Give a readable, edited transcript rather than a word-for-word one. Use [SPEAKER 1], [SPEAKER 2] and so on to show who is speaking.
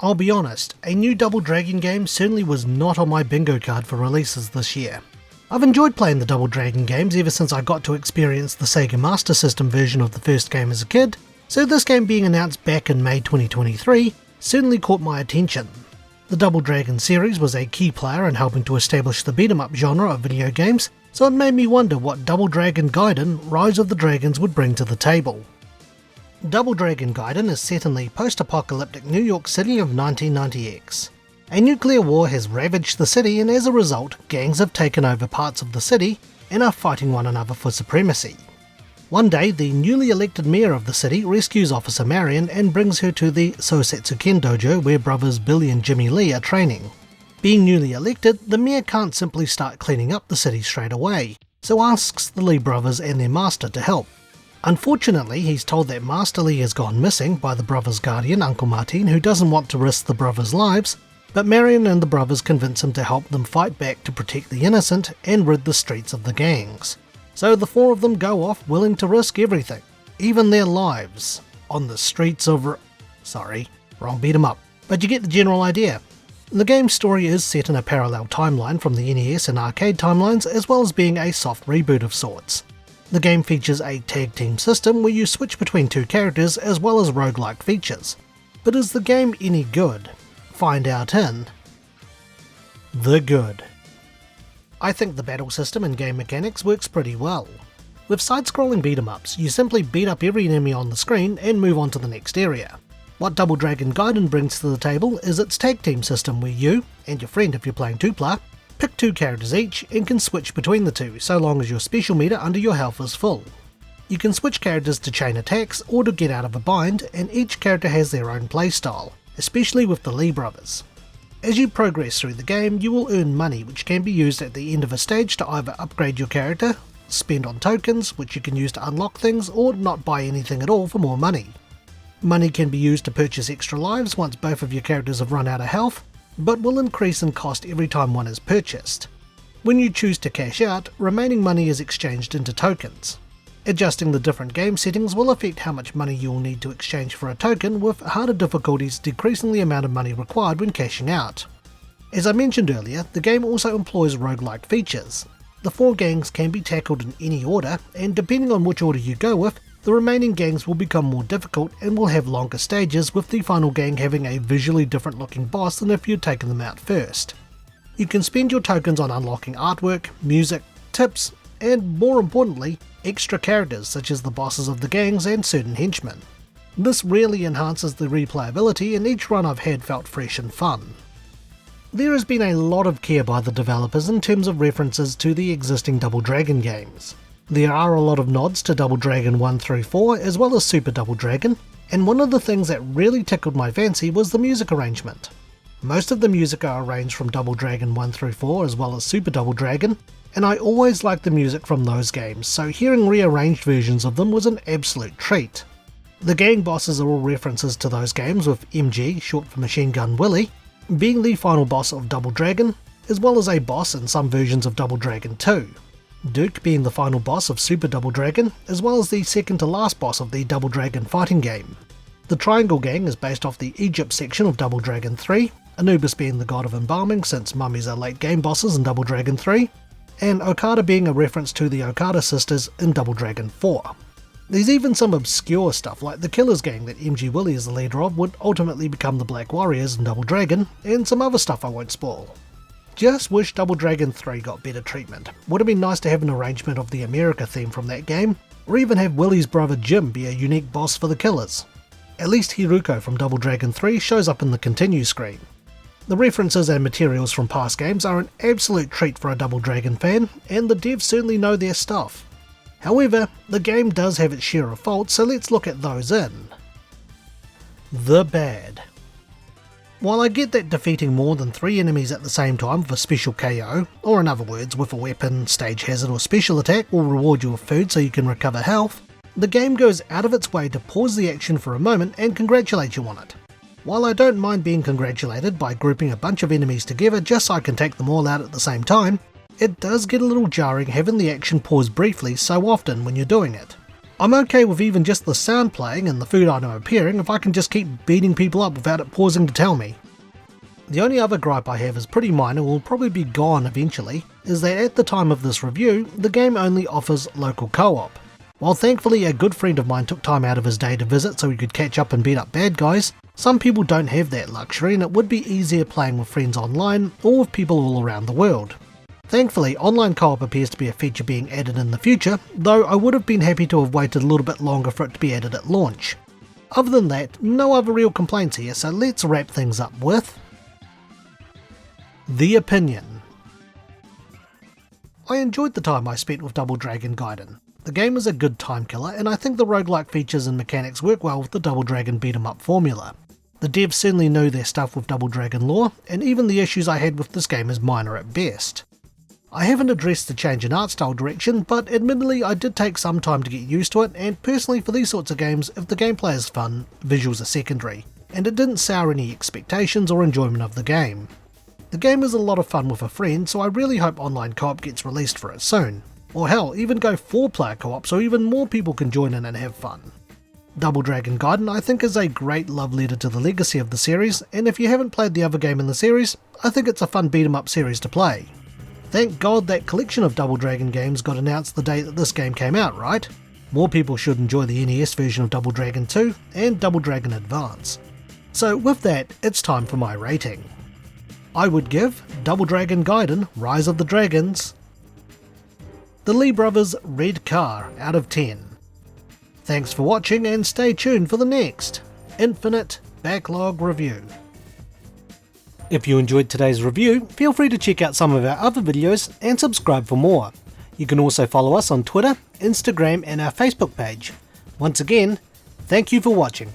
[SPEAKER 1] I'll be honest, a new Double Dragon game certainly was not on my bingo card for releases this year. I've enjoyed playing the Double Dragon games ever since I got to experience the Sega Master System version of the first game as a kid, so this game being announced back in May 2023 certainly caught my attention. The Double Dragon series was a key player in helping to establish the beat-em-up genre of video games, so it made me wonder what Double Dragon Gaiden Rise of the Dragons would bring to the table. Double Dragon Gaiden is set in the post-apocalyptic New York City of 1990X. A nuclear war has ravaged the city, and as a result, gangs have taken over parts of the city and are fighting one another for supremacy. One day, the newly elected mayor of the city rescues Officer Marion and brings her to the Sosetsuken Dojo where brothers Billy and Jimmy Lee are training. Being newly elected, the mayor can't simply start cleaning up the city straight away, so asks the Lee brothers and their master to help. Unfortunately, he's told that Master Lee has gone missing by the brothers' guardian, Uncle Martin, who doesn't want to risk the brothers' lives, but Marion and the brothers convince him to help them fight back to protect the innocent and rid the streets of the gangs. So the four of them go off willing to risk everything, even their lives, on the streets of Sorry, wrong beat 'em up, but you get the general idea. The game's story is set in a parallel timeline from the NES and arcade timelines, as well as being a soft reboot of sorts. The game features a tag team system where you switch between two characters as well as roguelike features. But is the game any good? Find out in The Good. I think the battle system and game mechanics works pretty well. With side-scrolling beat-em-ups, you simply beat up every enemy on the screen and move on to the next area. What Double Dragon Gaiden brings to the table is its tag team system where you, and your friend if you're playing two-player, pick two characters each and can switch between the two so long as your special meter under your health is full. You can switch characters to chain attacks or to get out of a bind, and each character has their own playstyle, especially with the Lee brothers. As you progress through the game, you will earn money which can be used at the end of a stage to either upgrade your character, spend on tokens which you can use to unlock things, or not buy anything at all for more money. Money can be used to purchase extra lives once both of your characters have run out of health, but will increase in cost every time one is purchased. When you choose to cash out, remaining money is exchanged into tokens. Adjusting the different game settings will affect how much money you will need to exchange for a token, with harder difficulties decreasing the amount of money required when cashing out. As I mentioned earlier, the game also employs roguelike features. The four gangs can be tackled in any order, and depending on which order you go with, the remaining gangs will become more difficult and will have longer stages, with the final gang having a visually different looking boss than if you'd taken them out first. You can spend your tokens on unlocking artwork, music, tips, and more importantly, extra characters such as the bosses of the gangs and certain henchmen. This really enhances the replayability, and each run I've had felt fresh and fun. There has been a lot of care by the developers in terms of references to the existing Double Dragon games. There are a lot of nods to Double Dragon 1 through 4 as well as Super Double Dragon, and one of the things that really tickled my fancy was the music arrangement. Most of the music are arranged from Double Dragon 1 through 4 as well as Super Double Dragon, and I always liked the music from those games, so hearing rearranged versions of them was an absolute treat. The gang bosses are all references to those games, with MG, short for Machine Gun Willie, being the final boss of Double Dragon, as well as a boss in some versions of Double Dragon 2. Duke being the final boss of Super Double Dragon, as well as the second to last boss of the Double Dragon fighting game. The Triangle Gang is based off the Egypt section of Double Dragon 3, Anubis being the god of embalming since mummies are late game bosses in Double Dragon 3, and Okada being a reference to the Okada sisters in Double Dragon 4. There's even some obscure stuff like the Killers Gang that MG Willie is the leader of would ultimately become the Black Warriors in Double Dragon, and some other stuff I won't spoil. Just wish Double Dragon 3 got better treatment. Would have been nice to have an arrangement of the America theme from that game, or even have Willie's brother Jim be a unique boss for the Killers. At least Hiruko from Double Dragon 3 shows up in the continue screen. The references and materials from past games are an absolute treat for a Double Dragon fan, and the devs certainly know their stuff. However, the game does have its share of faults, so let's look at those in The Bad. While I get that defeating more than 3 enemies at the same time with a special KO, or in other words with a weapon, stage hazard or special attack will reward you with food so you can recover health, the game goes out of its way to pause the action for a moment and congratulate you on it. While I don't mind being congratulated by grouping a bunch of enemies together just so I can take them all out at the same time, it does get a little jarring having the action pause briefly so often when you're doing it. I'm okay with even just the sound playing and the food item appearing if I can just keep beating people up without it pausing to tell me. The only other gripe I have is pretty minor, will probably be gone eventually, is that at the time of this review, the game only offers local co-op. While thankfully a good friend of mine took time out of his day to visit so he could catch up and beat up bad guys, some people don't have that luxury and it would be easier playing with friends online or with people all around the world. Thankfully, online co-op appears to be a feature being added in the future, though I would have been happy to have waited a little bit longer for it to be added at launch. Other than that, no other real complaints here, so let's wrap things up with the opinion. I enjoyed the time I spent with Double Dragon Gaiden. The game is a good time killer, and I think the roguelike features and mechanics work well with the Double Dragon beat 'em up formula. The devs certainly know their stuff with Double Dragon lore, and even the issues I had with this game is minor at best. I haven't addressed the change in art style direction, but admittedly I did take some time to get used to it, and personally for these sorts of games, if the gameplay is fun, visuals are secondary, and it didn't sour any expectations or enjoyment of the game. The game is a lot of fun with a friend, so I really hope online co-op gets released for it soon. Or hell, even go 4-player co-op so even more people can join in and have fun. Double Dragon Gaiden I think is a great love letter to the legacy of the series, and if you haven't played the other game in the series, I think it's a fun beat 'em up series to play. Thank God that collection of Double Dragon games got announced the day that this game came out, right? More people should enjoy the NES version of Double Dragon 2 and Double Dragon Advance. So with that, it's time for my rating. I would give Double Dragon Gaiden Rise of the Dragons the Lee Brothers Red Car out of 10. Thanks for watching and stay tuned for the next Infinite Backlog review. If you enjoyed today's review, feel free to check out some of our other videos and subscribe for more. You can also follow us on Twitter, Instagram and our Facebook page. Once again, thank you for watching.